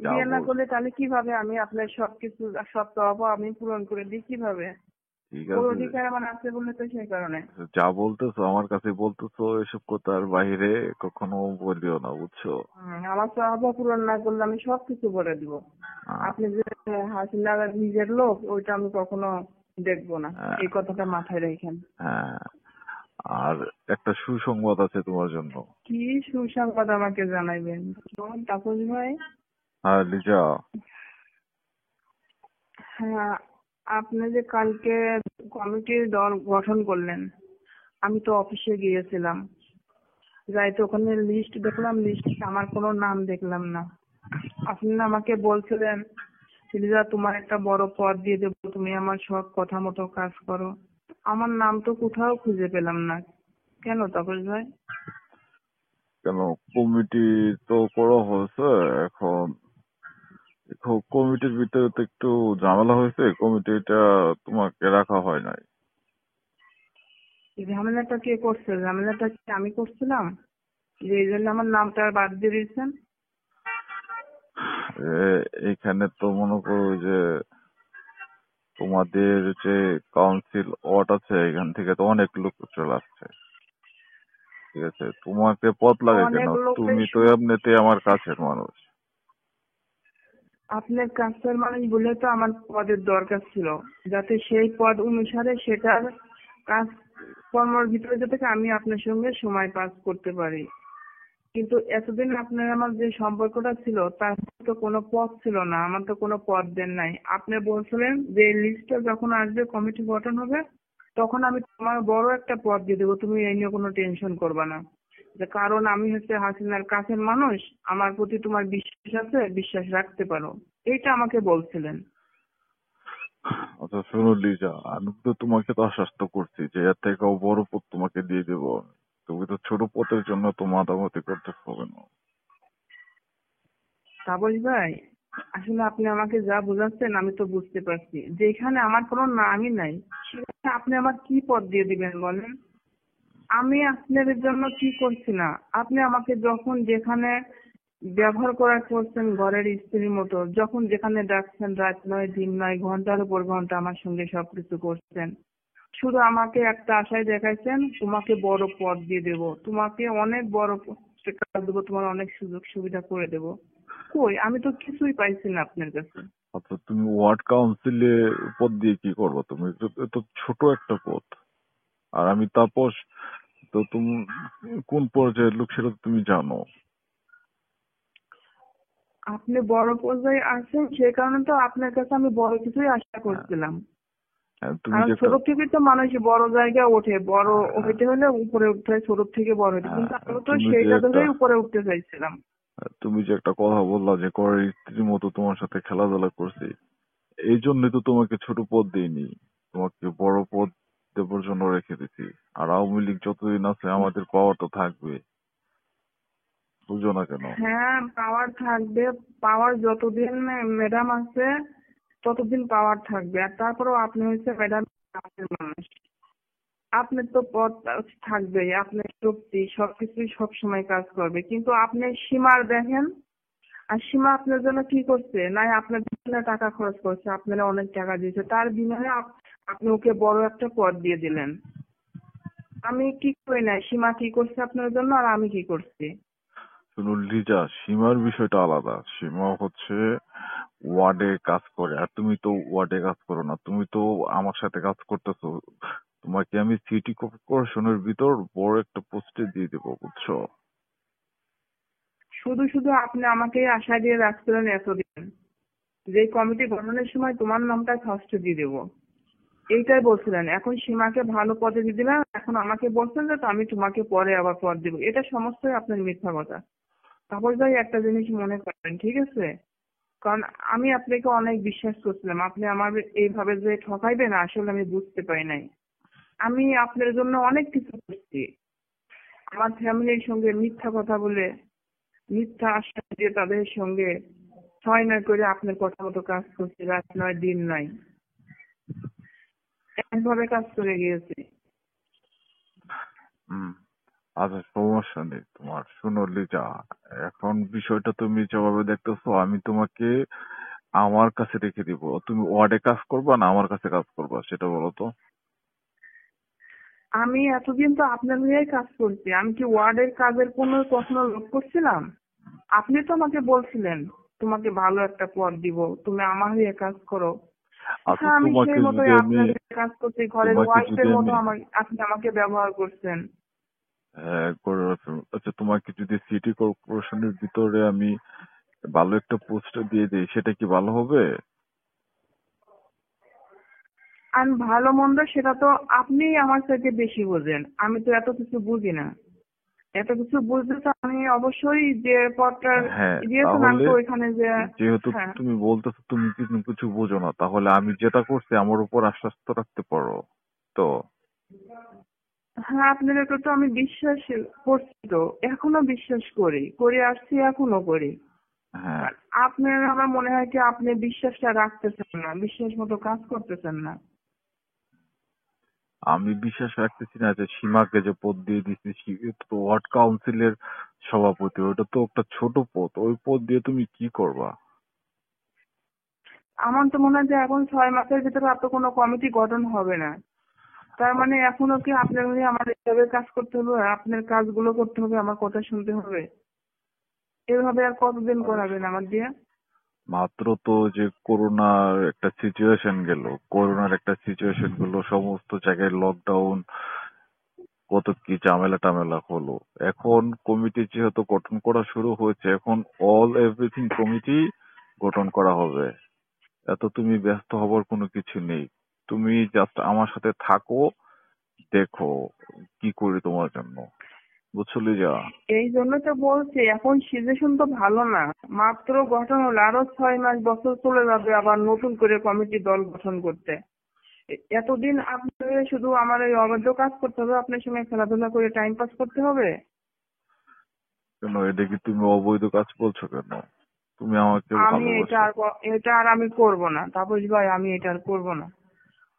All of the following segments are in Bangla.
যা বিয়ে না বল করলে তাহলে কিভাবে আমি আপনার সবকিছু সব চাওয়া আমি পূরণ করে দিই কিভাবে? ঠিক ওর আছে, অধিকার আমার আছে বলে তো সেই কারণে। যা বলতেছো আমার কাছে বলতেছো, এসব কথার বাইরে কখনো বলিও না, বুঝছো? আমার চাওয়া পূরণ না করলে আমি সবকিছু বলে দিব। আহ, আপনি যে হাসিনার নিজের লোক ওইটা আমি কখনো দেখবো না, আহ, এই কথাটা মাথায় রাখেন। হ্যাঁ, আর একটা সুসংবাদ আছে তোমার জন্য। কি সুসংবাদ আমাকে জানাইবেন তাপস ভাই? হ্যাঁ লিজা। হ্যাঁ, আপনি যে কালকে কমিটির দল গঠন করলেন, আমি তো অফিসে গিয়েছিলাম, যাই তো ওখানে লিস্ট দেখলাম, লিস্টে আমার কোনো নাম দেখলাম না। আপনি না আমাকে বলছিলেন লিজা তোমার একটা বড় পদ দিয়ে দেবো, তুমি আমার সব কথা মতো কাজ করো। আমার নাম তো কোথাও খুঁজে পেলাম না, কেন তাপস ভাই? কেন, কমিটি তো করা হয়েছে। এখন কমিটির ভিতরে তো একটু ঝামেলা হয়েছে, কমিটিটা তোমাকে রাখা হয় নাই। এই ঝামেলাটা কে করছে? ঝামেলাটা কি আমি করছিলাম যে এই জন্য আমার নামটা বাদ দিয়ে দিয়েছেন? এইখানে তো মনে করো যে তোমাদের যে কাউন্সিল ওয়ার্ড আছে, এখান থেকে তো অনেক লোক চলে আসছে। ঠিক আছে, তোমাকে পদ লাগে কেন? অনেক লোকের তুমি তো এমনিতে আমার কাছের মানুষ। আপনার কাছের মানুষ বলে তো আমার পদের দরকার ছিল, যাতে সেই পদ অনুসারে সেটার কাজ কর্মের ভিতরে যাতে আমি আপনার সঙ্গে সময় পাস করতে পারি। কিন্তু এতদিন আপনার আমার যে সম্পর্কটা ছিল তার তো কোনো পদ ছিল না, আমার তো কোনো পদ দেন নাই। আপনি বলছিলেন যে লিস্টটা যখন আসবে কমিটি গঠন হবে তখন আমি তোমার বড় একটা পদ দিয়ে দেবো, তুমি এই নিয়ে কোনো টেনশন করবে না। যে কারণ আমি হচ্ছে হাসিনার কাছের মানুষ, আমার প্রতি তোমার বিশ্বাস আছে, বিশ্বাস রাখতে পারো, এইটা আমাকে বলছিলেন। আচ্ছা শোনো লিজা, আমি তো তোমাকে তো আশ্বস্ত করছি যে এর থেকেও বড় পদ তোমাকে দিয়ে দেবো আমি। তুমি তো ছোট পদের জন্য তো মাতামাতি করতে হবে না। তাপস ভাই, আসলে আপনি আমাকে যা বোঝাচ্ছেন আমি তো বুঝতে পারছি, যেখানে আমার কোনো নামই নাই সেখানে আপনি আমার কি পদ দিয়ে দিবেন বলেন? আমি আপনাদের জন্য কি করছি না? আপনি আমাকে যখন যেখানে ব্যবহার করার করছেন ঘরের স্ত্রীর মতো, যখন যেখানে ডাকছেন রাত নয় দিন নয় ঘন্টার উপর ঘন্টা আমার সঙ্গে সবকিছু করছেন। শুধু আমাকে একটা আশায় দেখাইছেন তোমাকে বড় পদ দিয়ে দেব, তোমাকে অনেক বড় কাজ দেবো, তোমার অনেক সুযোগ সুবিধা করে দেব। কই, আমি তো কিছুই পাইছি না আপনার কাছে। আচ্ছা তুমি ওয়ার্ড কাউন্সিলে পদ দিয়ে কি করবো? তুমি তো, এ তো ছোট একটা পদ। আর আমি তাপস, তো তুমি কোন পর্যায়ের লোক সেটা তো তুমি জানো। আপনি বড় পর্যায়ে আছেন সেই কারণে তো আপনার কাছে আমি বড় কিছুই আশা হ্যাঁ, করছিলাম। হ্যাঁ, তুমি কারণ যে একটা, ছোট থেকে তো মানুষ বড় জায়গায় ওঠে, বড় হ্যাঁ, হইতে হলে উপরে উঠতে হয়, ছোট থেকে বড় হইতে, হ্যাঁ, কিন্তু আমি তো তুমি যে সেইটা একটা, ধরেই উপরে উঠতে চাইছিলাম। তুমি যে একটা কথা বললা যে ঘরের স্ত্রীর মতো তোমার সাথে খেলাধুলা করছি, এই জন্যই তো তোমাকে ছোট পদ দিইনি, তোমাকে বড় পদ দেবার জন্য রেখে দিছি। আর আওয়ামী লীগ যতদিন আছে আমাদের পাওয়ার তো থাকবে, বুঝো না কেন? হ্যাঁ, পাওয়ার থাকবে। পাওয়ার যতদিন ম্যাডাম আছে ততদিন পাওয়ার থাকবে। আর তারপরেও আপনি হচ্ছে ম্যাডাম মানুষ, আপনার তো পদ থাকবেই, আপনার শক্তি সবকিছুই সবসময় কাজ করবে, কিন্তু আপনি সীমার দেখেন। আর সীমা আপনার জন্য কি করছে? নাই আপনার জন্য টাকা খরচ করছে, আপনারা অনেক টাকা দিয়েছে, তার বিনিময়ে আপনি ওকে বড় একটা পদ দিয়ে দিলেন। আমি কি করি নাই, সীমা কি করছে আপনার জন্য আর আমি কি করছি? শুনো লিজা, সীমার বিষয়টা আলাদা। সীমা হচ্ছে ওয়ার্ডে কাজ করে, আর তুমি তো ওয়ার্ডে কাজ করো না, তুমি তো আমার সাথে কাজ করতেছো। তোমাকে আমি সিটি কর্পোরেশনের ভিতর বড় একটা পোস্টে দিয়ে দেবো, বুঝছো? শুধু শুধু আপনি আমাকে আশা দিয়ে রাখছিলেন এতদিন যে কমিটি গঠনের সময় তোমার নামটা ফার্স্টে দিয়ে দেবো, এইটাই বলছিলেন। এখন সীমাকে ভালো পদে দিয়ে দিলেন, এখন আমাকে বলছেন যে তো আমি তোমাকে পরে আবার পদ দেবো। এটা সমস্তই আপনার মিথ্যা কথা। তারপর যাই একটা জিনিস মনে করেন, ঠিক আছে? কারণ আমি আপনাকে অনেক বিশ্বাস করছিলাম, আপনি আমার এইভাবে যে ঠকাইবেন আসলে আমি বুঝতে পারি নাই। আমি আপনার জন্য অনেক কিছু করছি, আমার ফ্যামিলির সঙ্গে মিথ্যা কথা বলে, মিথ্যা আশ্বাস দিয়ে তাদের সঙ্গে ছয় নয় করে আপনার কথা মতো কাজ করছি, রাত নয় দিন নয় একভাবে কাজ করে গিয়েছি। হুম, আচ্ছা, সমস্যা নেই তোমার। শোনো লিজা, এখন বিষয়টা তুমি যেভাবে দেখতেছো, আমি তোমাকে আমার কাছে রেখে দিব। তুমি ওয়ার্ডে কাজ করবা না আমার কাছে কাজ করবা, সেটা বলো তো। আমি এতদিন তো আপনার হয়েই কাজ করছি, আমি কি ওয়ার্ডের কাজের কোনো কখনো লোক করছিলাম? আপনি তো আমাকে বলছিলেন তোমাকে ভালো একটা পদ দিব, তুমি আমার হয়ে কাজ করো। আচ্ছা, হ্যাঁ, আমি তোমাকে সেই যদি মতোই আমি আপনার হয়ে কাজ করছি, ঘরের তোমাকে যদি ওয়াইফের মতো আমি আপনি আমাকে ব্যবহার করছেন। করে আচ্ছা, তোমাকে যদি সিটি কর্পোরেশনের ভিতরে আমি ভালো একটা পোস্টে দিয়ে দিই, সেটা কি ভালো হবে? আর ভালো মন্দ সেটা তো আপনি আমার থেকে বেশি বোঝেন, আমি তো এত কিছু বুঝি না। এত কিছু বুঝতে তো আমি অবশ্যই যে পদটার হ্যাঁ, দিয়েছেন আমি তাহলে তো ওইখানে যে। যেহেতু হ্যাঁ। তুমি বলতেছো তুমি কিছু কিছু বোঝো না, তাহলে আমি যেটা করছি আমার উপর আশ্বস্ত রাখতে পারো তো। হ্যাঁ, আপনার এটা তো আমি বিশ্বাস করছি, তো এখনো বিশ্বাস করি, করে আসছি, এখনো করি। হ্যাঁ, আর আপনার আমার মনে হয় কি আপনি বিশ্বাসটা রাখতেছেন না, বিশ্বাস মতো কাজ করতেছেন না। আমি বিশ্বাস রাখতেছি না যে সীমাকে যে পদ দিয়ে দিচ্ছি, তো ওয়ার্ড কাউন্সিলের সভাপতি, ওটা তো একটা ছোট পদ, ওই পদ দিয়ে তুমি কি করবা? আমার তো মনে হয় যে এখন 6 মাসের ভিতরে আপনার কোনো কমিটি গঠন হবে না। তার মানে এখনো কি আপনার হয়ে আমার এভাবে কাজ করতে হবে, আপনার কাজগুলো করতে হবে, আমার কথা শুনতে হবে? এভাবে আর কতদিন আর করাবেন আমার দিয়ে? মাত্র তো যে করোনার একটা সিচুয়েশন গেল, করোনার একটা সিচুয়েশন গুলো, সমস্ত জায়গায় লকডাউন, কত কি ঝামেলা টামেলা হলো। এখন কমিটি যেহেতু গঠন করা শুরু হয়েছে, এখন অল এভরিথিং কমিটি গঠন করা হবে। এত তুমি ব্যস্ত হবার কোনো কিছু নেই। তুমি জাস্ট আমার সাথে থাকো, দেখো কি করি তোমার জন্য, বুঝছো লিজা? এই জন্য তো বলছি এখন সিচুয়েশন তো ভালো না। মাত্র গঠন হলো, আরো 6 মাস বছর চলে যাবে আবার নতুন করে কমিটি দল গঠন করতে। এতদিন আপনাকে শুধু আমার এই অবৈধ কাজ করতে হবে, আপনার সঙ্গে খেলাধুলা করে টাইম পাস করতে হবে? কেন, এটা কি তুমি অবৈধ কাজ বলছো কেন? তুমি আমাকে আমি এটা ভালোবাসো। আর এটা আর আমি করব না তাপস ভাই, আমি এটা আর করব না।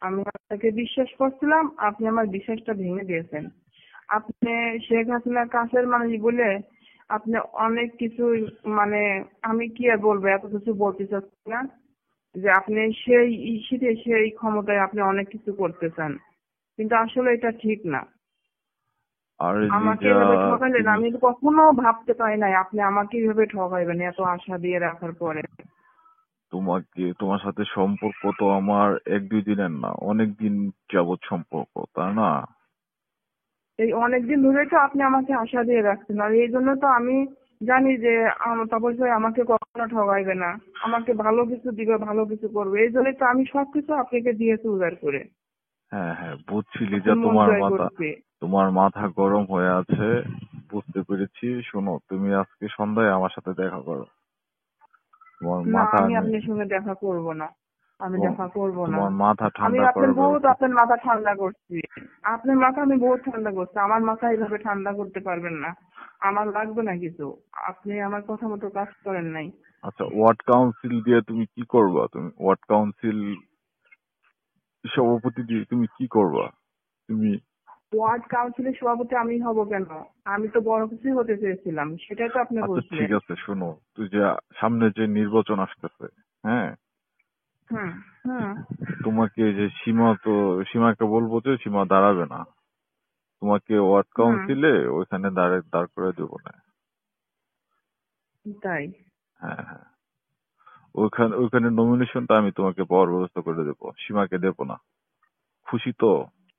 আমি আপনাকে বিশ্বাস করছিলাম, আপনি আমার বিশ্বাসটা ভেঙে দিয়েছেন। আপনি শেখ হাসিনার কাছের মানুষ বলে আপনি অনেক কিছু, মানে আমি কি আর বলবো, এত কিছু বলতে চাচ্ছি না, যে আপনি সেই ইস্যুতে সেই ক্ষমতায় আপনি অনেক কিছু করতে চান, কিন্তু আসলে এটা ঠিক না। আর আমাকে লিজা, এভাবে ঠকাইলেন, তুমি আমি তো কখনো ভাবতে পারি নাই আপনি আমাকে এভাবে ঠকাইবেন এত আশা দিয়ে রাখার পরে। তোমার সাথে সম্পর্ক তো আমার এক দুই দিনের না, অনেক দিন যাবৎ সম্পর্ক, তাই না? এই অনেকদিন ধরেই তো আপনি আমাকে আশা দিয়ে রাখছেন, আর এই জন্য তো আমি জানি যে তাপস ভাই আমাকে কখনো ঠকাইবে না, আমাকে ভালো কিছু দিবে, ভালো কিছু করবে, এই জন্যই তো আমি সবকিছু আপনাকে দিয়েছি উজাড় করে। হ্যাঁ হ্যাঁ, বুঝছি লিজা, আপনার মন জয় করছি। তোমার মাথা গরম হয়ে আছে, বুঝতে পেরেছি। শোনো, তুমি আজকে সন্ধ্যায় আমার সাথে দেখা করো। তোমার না, মাথা আমি আমি আপনার সঙ্গে দেখা করব না, আমি দেখা করব না। তোমার মাথা আমি ঠান্ডা আপনার করার বহুত ব্যবস্থা। আপনার মাথা ঠান্ডা করছি। আপনার মাথা আমি বহুত ঠান্ডা করছি, আমার মাথা এইভাবে ঠান্ডা করতে পারবেন না। আমার লাগবে না কিছু, আপনি আমার কথা মতো কাজ করেন নাই। আচ্ছা, ওয়ার্ড কাউন্সিল দিয়ে তুমি কি করবা? তুমি ওয়ার্ড কাউন্সিল সভাপতি দিয়ে তুমি কি করবা? তুমি ওয়ার্ড কাউন্সিলের সভাপতি আমি হব কেন? আমি তো বড় কিছুই হতে চেয়েছিলাম, সেটাই তো আপনি আচ্ছা ঠিক বলছিলেন। আছে, শোনো, তুই যে সামনে যে নির্বাচন আসতেছে, হ্যাঁ, হুম। হুম। তোমাকে যে সীমাকে বলবো যে সীমা দাঁড়াবে না, তোমাকে ওয়ার্ড হুম। কাউন্সিলে ওইখানে দাঁড় করে দেবো না। তাই? হ্যাঁ হ্যাঁ, ওইখানে নমিনেশনটা আমি তোমাকে পাওয়ার ব্যবস্থা করে দেবো, সীমাকে দেবো না। খুশি তো?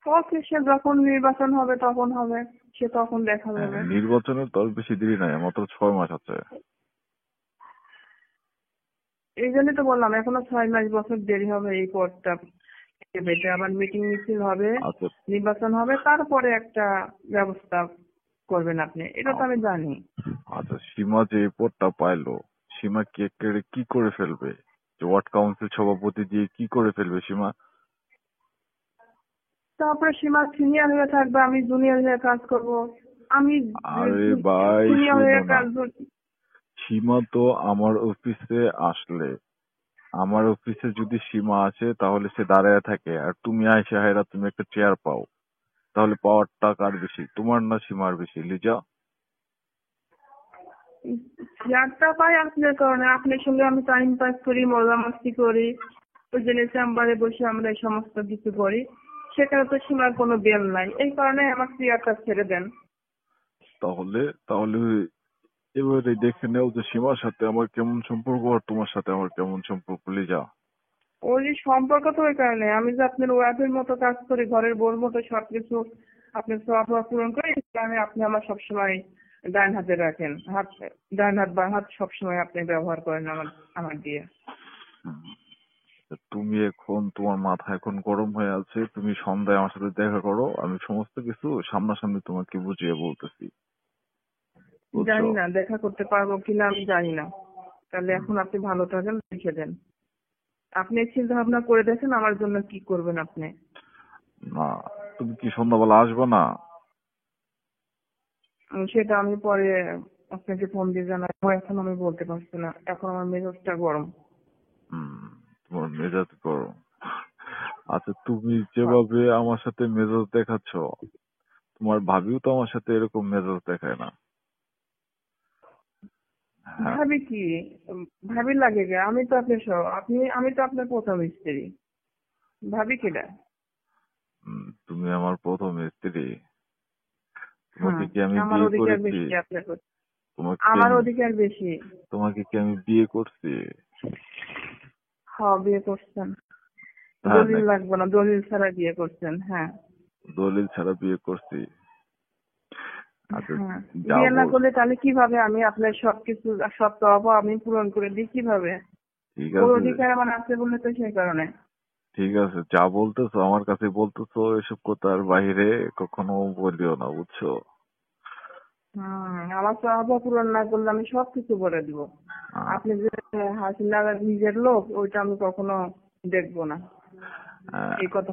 ওকে, সে যখন নির্বাচন হবে তখন হবে, সে তখন দেখা হ্যাঁ, যাবে। নির্বাচনের তো আর বেশি দেরি নাই, মাত্র 6 মাস আছে। এই জন্যই তো বললাম এখনো 6 মাস বছর দেরি হবে এই পদটা পেতে, আবার মিটিং মিছিল হবে, আচ্ছা নির্বাচন হবে, তারপরে একটা ব্যবস্থা করবেন আপনি, এটা তো আ- আমি জানি। আচ্ছা, সীমা যে এই পদটা পাইলো, সীমা কি করে ফেলবে? যে ওয়ার্ড কাউন্সিল সভাপতি দিয়ে কি করে ফেলবে সীমা? তারপরে সীমা সিনিয়র হয়ে থাকবে, আমি জুনিয়র হয়ে কাজ করব। আমি আরে ভাই সিনিয়র হয়ে শোনো না, কাজ। সীমা তো আমার অফিসে আসলে, আমার অফিসে যদি সীমা আসে তাহলে সে দাঁড়ায় থাকে, আর তুমি আইসা হায়রা তুমি একটা চেয়ার পাও, তাহলে পাওয়ারটা কার বেশি, তোমার না সীমার বেশি লিজা? চেয়ারটা পাই আপনার কারণে, আপনার সঙ্গে আমি টাইম পাস করি, মজা মাস্তি করি, ওই জন্য চেম্বারে বসে আমরা এই সমস্ত কিছু করি। সেখানে তো সীমার কোনো বেল নাই, এই কারণে আমার চেয়ারটা ছেড়ে দেন। তাহলে তাহলে এবারে দেখে নেও যে সীমার সাথে আমার কেমন সম্পর্ক আর তোমার সাথে আমার কেমন সম্পর্ক লিজা। ওই যে সম্পর্ক তো ওই কারণে, আমি যে আপনার ওয়াইফের মতো কাজ করি, ঘরের বউর মতো সবকিছু আপনার চাওয়া পূরণ করি, এই কারণে আপনি আমার সবসময় ডান হাতে রাখেন, ডান হাত বা হাত সবসময় আপনি ব্যবহার করেন আমার দিয়ে। হুম। তা তুমি এখন, তোমার মাথা এখন গরম হয়ে আছে, তুমি সন্ধ্যায় আমার সাথে দেখা করো, আমি সমস্ত কিছু সামনাসামনি তোমাকে বুঝিয়ে বলতেছি, বুঝছো? জানি না দেখা করতে পারবো কিনা, আমি জানি না। তাহলে হুম। এখন আপনি ভালো থাকেন, লিখে দেন। আপনি চিন্তা ভাবনা করে দেখেন আমার জন্য কি করবেন আপনি। না, তুমি কি সন্ধ্যাবেলা আসবে না? সেটা আমি পরে আপনাকে ফোন দিয়ে জানাবো, এখন আমি বলতে পারছি না, এখন আমার মেজাজটা গরম। হুম, তোমার মেজাজ গরম। আচ্ছা, তুমি যেভাবে আমার সাথে মেজাজ দেখাচ্ছ, তোমার ভাবিও তো আমার সাথে এরকম মেজাজ দেখায় না। হ্যাঁ। ভাবি কি? ভাবি লাগে গে? আমি তো আপনার আমি তো আপনার প্রথম স্ত্রী। ভাবি কিনা? তুমি আমার প্রথম স্ত্রী। হুম। তোমাকে কি আমি আমার বিয়ে অধিকার করেছি? বেশি আপনার প্রতি। তোমাকে কি আমার আমি অধিকার বেশি। তোমাকে কি আমি বিয়ে করছি? হ্যাঁ, বিয়ে করছেন। তাই দলিল নাকি? লাগবে না, দলিল ছাড়া বিয়ে করছেন, হ্যাঁ। দলিল ছাড়া বিয়ে করছি? আচ্ছা, হ্যাঁ। যা বিয়ে না বল। করলে তাহলে কিভাবে আমি আপনার সবকিছু, সব চাওয়া আমি পূরণ করে দিই কিভাবে? ঠিক ওর আছে, অধিকার আমার আছে বলে তো সেই কারণে। ঠিক আছে, যা বলতেছো আমার কাছে বলতেছো, এসব কথার বাইরে কখনো বলিও না, বুঝছো? আমার চাওয়া পূরণ না করলে আমি সবকিছু বলে দিব। আহ, আপনি যে হাসিনা নিজের লোক, ওইটা আমি কখনো দেখবো না। আহ, এই কথা